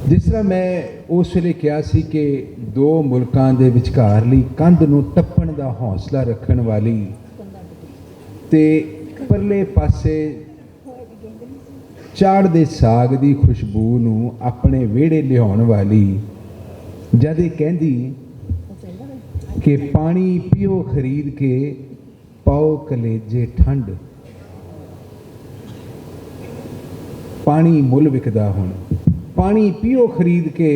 जिस तरह मैं उस ਵੇਲੇ ਕਿਹਾ ਸੀ कि दो मुल्कों के विचकारली कंध ਨੂੰ ਟੱਪਣ ਦਾ हौसला रखने वाली ते परले पासे चाड़ दे साग की खुशबू ਨੂੰ अपने ਵਿਹੜੇ लियाउण वाली जद ये कहती कि पानी पियो खरीद के पाओ कलेजे ठंड। पानी मुल विकदा हुण, पानी पियो खरीद के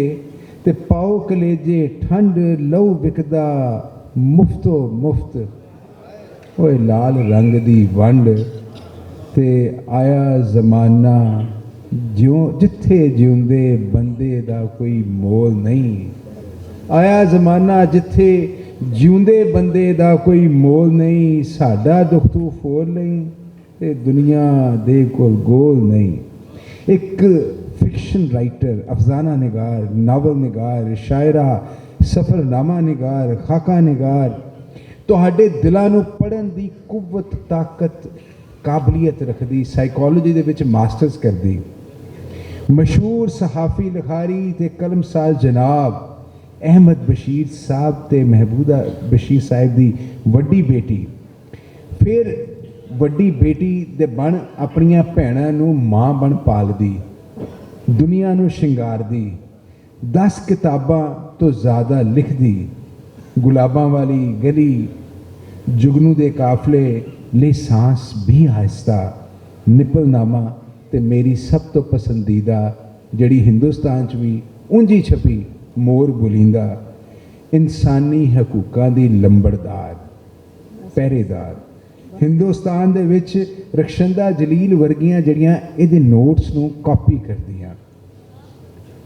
ते पाओ कलेजे ठंड। लहू विकदा मुफ्तो मुफ्त, ओए लाल रंग दी वंड। ते आया जमाना ज्यों जिथे जिउंदे बंदे दा कोई मोल नहीं। आया जमाना जिथे जिउंदे बंदे दा कोई मोल नहीं। साडा दुख तू फोल नहीं ते दुनिया दे कोल गोल नहीं। एक फिक्शन राइटर, अफजाना निगार, नावल निगार, शायरा, सफ़रनामा निगार, खाका निगार तुहाडे दिलां नूं पढ़न दी कुव्वत, ताकत, काबलियत रखदी। साइकोलॉजी दे विच मास्टर्स करदी। मशहूर सहाफ़ी लिखारी ते कलमसाज जनाब अहमद बशीर साहब ते महबूदा बशीर साहब दी वड्डी बेटी। फिर वड्डी बेटी दे बण अपनियां भैणां नूं मां बण पालदी, दुनिया नूं शिंगारदी। 10 किताबां तो ज़्यादा लिखदी। गुलाबां वाली गली, जुगनू दे काफले, ले सांस भी आहिस्ता, निपलनामा ते मेरी सब तो पसंदीदा जड़ी हिंदुस्तान च भी उंजी छपी मोर बुलिंदा। इंसानी हकूकां दी लंबड़दार पहरेदार। हिंदुस्तान दे विच रक्षंदा जलील वर्गियां जड़ियां इहदे नोट्स नूं कॉपी करदियां।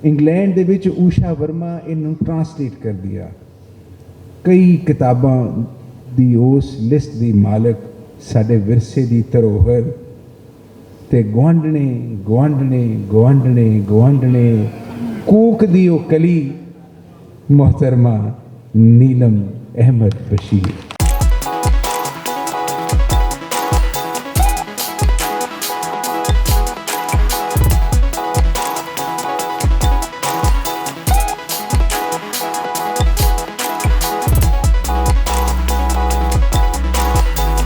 इंग्लैंड दे विच ऊषा वर्मा इनू ट्रांसलेट कर दिया। कई किताबां दी उस लिस्ट दी मालक साडे विरसे दी धरोहर ते गुआंढने गुआंढने गुआंढने गुआंढने कूक दी ओ कली मोहतरमा नीलम अहमद बशीर।